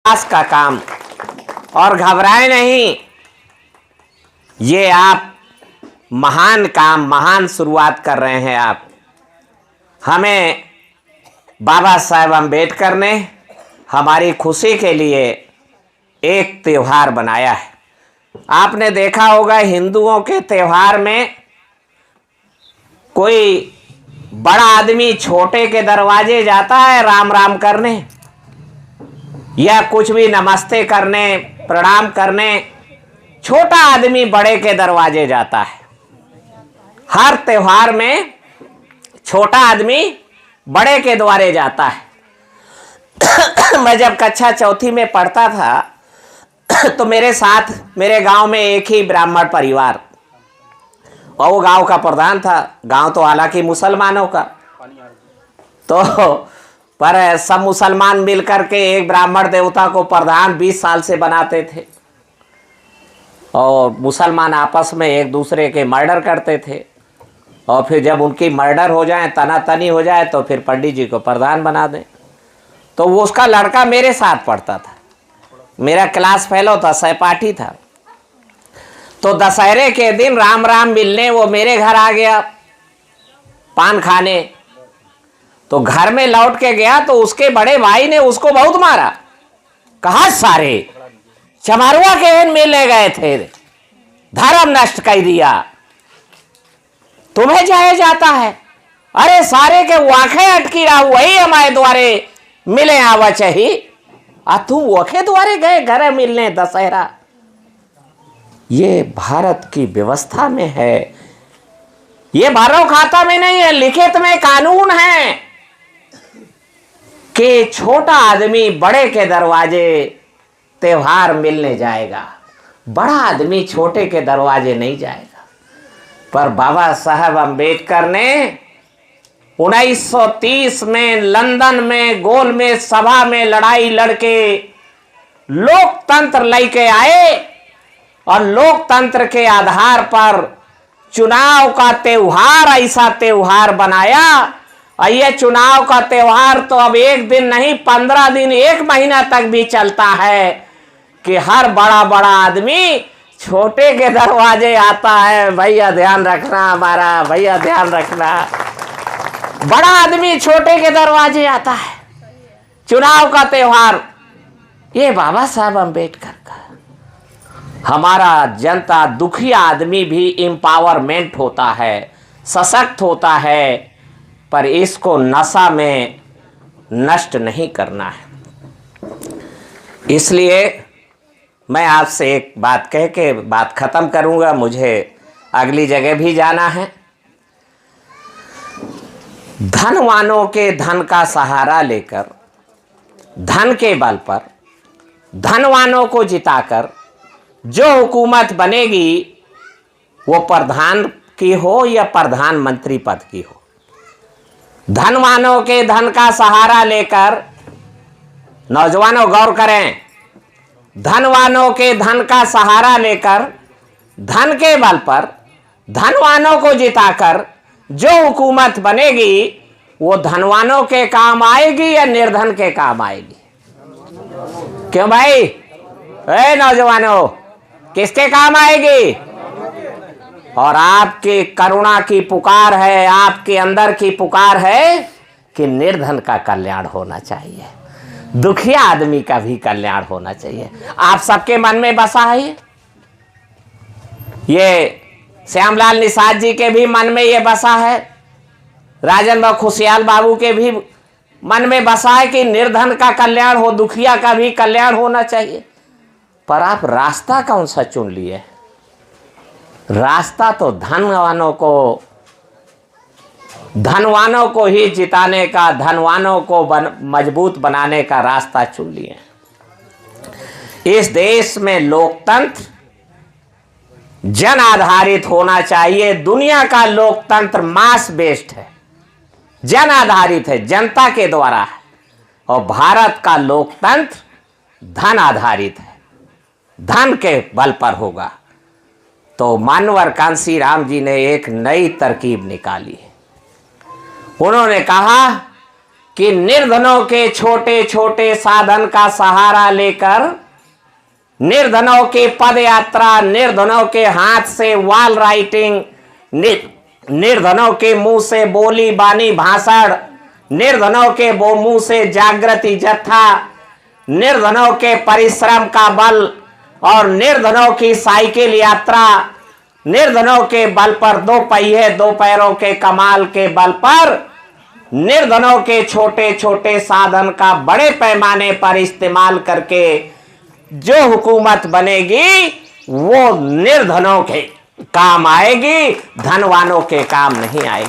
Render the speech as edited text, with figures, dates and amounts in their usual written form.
विकास का काम, और घबराए नहीं, ये आप महान काम, महान शुरुआत कर रहे हैं आप। हमें बाबा साहेब अम्बेडकर ने हमारी खुशी के लिए एक त्योहार बनाया है। आपने देखा होगा हिंदुओं के त्योहार में कोई बड़ा आदमी छोटे के दरवाजे जाता है राम राम करने, या कुछ भी नमस्ते करने, प्रणाम करने। छोटा आदमी बड़े के दरवाजे जाता है। हर त्योहार में छोटा आदमी बड़े के द्वारे जाता है। मैं जब कक्षा चौथी में पढ़ता था तो मेरे साथ मेरे गांव में एक ही ब्राह्मण परिवार, और वो गांव का प्रधान था। गांव तो हालांकि मुसलमानों का, तो पर सब मुसलमान मिलकर के एक ब्राह्मण देवता को प्रधान 20 साल से बनाते थे, और मुसलमान आपस में एक दूसरे के मर्डर करते थे, और फिर जब उनकी मर्डर हो जाए, तनातनी हो जाए, तो फिर पंडित जी को प्रधान बना दें। तो वो उसका लड़का मेरे साथ पढ़ता था, मेरा क्लास फेलो था, सहपाठी था। तो दशहरे के दिन राम राम मिलने वो मेरे घर आ गया पान खाने। तो घर में लौट के गया तो उसके बड़े भाई ने उसको बहुत मारा, कहा सारे चमारुआ के मिलने गए थे, धर्म नष्ट कर दिया, तुम्हें जाया जाता है। अरे सारे के वाखे अटकी रहा, वही हमारे द्वारे मिले आवा चाहिए, तुम वखे द्वारे गए घर मिलने दशहरा। ये भारत की व्यवस्था में है, ये भरो खाता में नहीं है, लिखित में कानून है कि छोटा आदमी बड़े के दरवाजे त्योहार मिलने जाएगा, बड़ा आदमी छोटे के दरवाजे नहीं जाएगा। पर बाबा साहब अम्बेडकर ने 1930 में लंदन में गोल में सभा में लड़ाई लड़के लोकतंत्र लेके आए, और लोकतंत्र के आधार पर चुनाव का त्योहार ऐसा त्योहार बनाया। और ये चुनाव का त्योहार तो अब एक दिन नहीं, 15 दिन, 1 महीना तक भी चलता है कि हर बड़ा बड़ा आदमी छोटे के दरवाजे आता है। भैया ध्यान रखना, हमारा भैया ध्यान रखना, बड़ा आदमी छोटे के दरवाजे आता है। चुनाव का त्योहार ये बाबा साहब अम्बेडकर का। हमारा जनता, दुखिया आदमी भी एम्पावरमेंट होता है, सशक्त होता है, पर इसको नशा में नष्ट नहीं करना है। इसलिए मैं आपसे एक बात कह के बात खत्म करूंगा, मुझे अगली जगह भी जाना है। धनवानों के धन का सहारा लेकर, धन के बल पर धनवानों को जिताकर जो हुकूमत बनेगी वो प्रधान की हो या प्रधानमंत्री पद की हो, धनवानों के धन का सहारा लेकर, नौजवानों गौर करें, धनवानों के धन का सहारा लेकर धन के बल पर धनवानों को जिताकर जो हुकूमत बनेगी वो धनवानों के काम आएगी या निर्धन के काम आएगी? क्यों भाई, ए नौजवानों, किसके काम आएगी? और आपकी करुणा की पुकार है, आपके अंदर की पुकार है कि निर्धन का कल्याण होना चाहिए, दुखिया आदमी का भी कल्याण होना चाहिए। आप सबके मन में बसा है ये श्यामलाल निषाद जी के भी मन में ये बसा है, राजेंद्र खुशियाल बाबू के भी मन में बसा है कि निर्धन का कल्याण हो, दुखिया का भी कल्याण होना चाहिए। पर आप रास्ता कौन सा चुन लिए? रास्ता तो धनवानों को ही जिताने का, धनवानों को मजबूत बनाने का रास्ता चुन लिए। इस देश में लोकतंत्र जन आधारित होना चाहिए। दुनिया का लोकतंत्र मास बेस्ड है, जन आधारित है, जनता के द्वारा है, और भारत का लोकतंत्र धन आधारित है, धन के बल पर होगा। तो मानवर कांशीराम जी ने एक नई तरकीब निकाली है। उन्होंने कहा कि निर्धनों के छोटे छोटे साधन का सहारा लेकर, निर्धनों की पद यात्रा, निर्धनों के हाथ से वॉल राइटिंग, निर्धनों के मुंह से बोली बानी भाषण, निर्धनों के मुंह से जागृति जत्था, निर्धनों के परिश्रम का बल और निर्धनों की साइकिल यात्रा, निर्धनों के बल पर दो पहिए दो पैरों के कमाल के बल पर निर्धनों के छोटे छोटे साधन का बड़े पैमाने पर इस्तेमाल करके जो हुकूमत बनेगी वो निर्धनों के काम आएगी, धनवानों के काम नहीं आएगी।